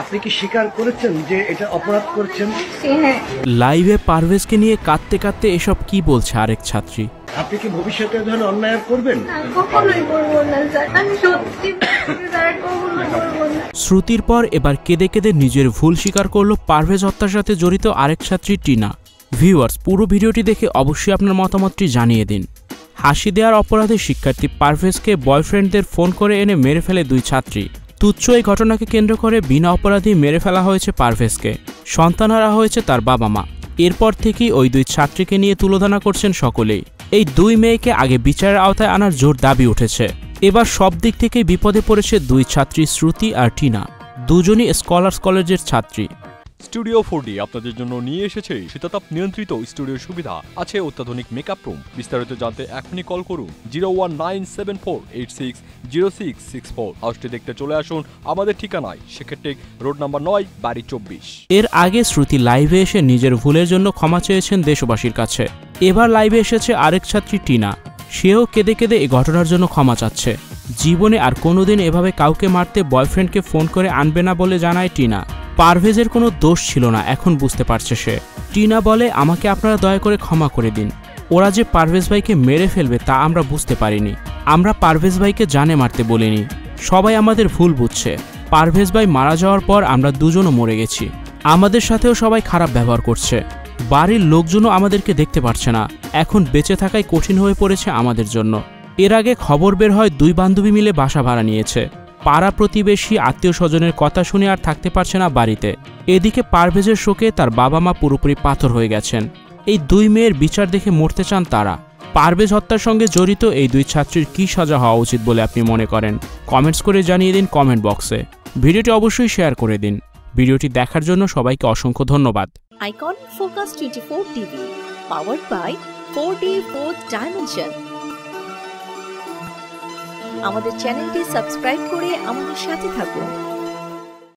আপনি কি স্বীকার করেছেন যে এটা অপরাধ করেছেন? লাইভে পারভেজকে নিয়ে কাঁদতে কাঁদতে এসব কি বলছে আরেক ছাত্রী। আপনি কি ভবিষ্যতে এই ধরনের অন্যায় আর করবেন? কখনোই করব না স্যার, আমি সত্যি কখনো করব না। শ্রুতির পর এবার কেঁদে কেঁদে নিজের ভুল স্বীকার করলো পারভেজ হত্যার সাথে জড়িত আরেক ছাত্রী টিনা। ভিউয়ার্স, পুরো ভিডিওটি দেখে অবশ্যই আপনার মতামতটি জানিয়ে দিন। হাসি দেওয়ার অপরাধে শিক্ষার্থী পারভেজকে বয়ফ্রেন্ডদের ফোন করে এনে মেরে ফেলে দুই ছাত্রী। তুচ্ছ এই ঘটনাকে কেন্দ্র করে বিনা অপরাধী মেরে ফেলা হয়েছে পারভেজকে। সন্তানহারা হয়েছে তার বাবা মা। এরপর থেকেই ওই দুই ছাত্রীকে নিয়ে তুলোধনা করছেন সকলেই। এই দুই মেয়েকে আগে বিচারের আওতায় আনার জোর দাবি উঠেছে। এবার সব দিক থেকে বিপদে পড়েছে দুই ছাত্রী শ্রুতি আর টিনা, দুজনই স্কলার্স কলেজের ছাত্রী। স্টুডিও 4D আপনাদের জন্য নিয়ে এসেছে শীতাতাপ নিয়ন্ত্রিত স্টুডিও সুবিধা, আছে অত্যাধুনিক মেকআপ রুম। বিস্তারিত জানতে এখনই কল করুন 01974860664। হাউসটি দেখতে চলে আসুন আমাদের ঠিকানায় সেক্ষেত্রে রোড নাম্বার 9, বাড়ি 24। এর আগে শ্রুতি লাইভে এসে নিজের ভুলের জন্য ক্ষমা চেয়েছেন দেশবাসীর কাছে। এবার লাইভে এসেছে আরেক ছাত্রী টিনা, সেও কেঁদে কেঁদে এই ঘটনার জন্য ক্ষমা চাচ্ছে। জীবনে আর কোনোদিন এভাবে কাউকে মারতে বয়ফ্রেন্ডকে ফোন করে আনবে না বলে জানায় টিনা। পারভেজের কোনো দোষ ছিল না, এখন বুঝতে পারছে সে। টিনা বলে, আমাকে আপনারা দয়া করে ক্ষমা করে দিন। ওরা যে পারভেজ ভাইকে মেরে ফেলবে তা আমরা বুঝতে পারিনি। আমরা পারভেজ ভাইকে জানে মারতে বলিনি। সবাই আমাদের ভুল বুঝছে। পারভেজ ভাই মারা যাওয়ার পর আমরা দুজনও মরে গেছি। আমাদের সাথেও সবাই খারাপ ব্যবহার করছে। বাড়ির লোকজনও আমাদেরকে দেখতে পারছে না। এখন বেঁচে থাকাই কঠিন হয়ে পড়েছে আমাদের জন্য। এর আগে খবর বের হয় দুই বান্ধবী মিলে বাসা ভাড়া নিয়েছে। পাড়া প্রতিবেশী আত্মীয় স্বজনের কথা শুনে আর থাকতে পারছে না বাড়িতে। এদিকে পারভেজের শোকে তার বাবা মা পুরোপুরি পাথর হয়ে গেছেন। এই দুই মেয়ের বিচার দেখে মরতে চান তারা। পারভেজ হত্যার সঙ্গে জড়িত এই দুই ছাত্রীর কী সাজা হওয়া উচিত বলে আপনি মনে করেন? কমেন্টস করে জানিয়ে দিন কমেন্ট বক্সে। ভিডিওটি অবশ্যই শেয়ার করে দিন। ভিডিওটি দেখার জন্য সবাইকে অসংখ্য ধন্যবাদ। Icon focus 24 TV, powered by 4D Fourth Dimension। আমাদের চ্যানেলটি সাবস্ক্রাইব করে আমাদের সাথে থাকুন।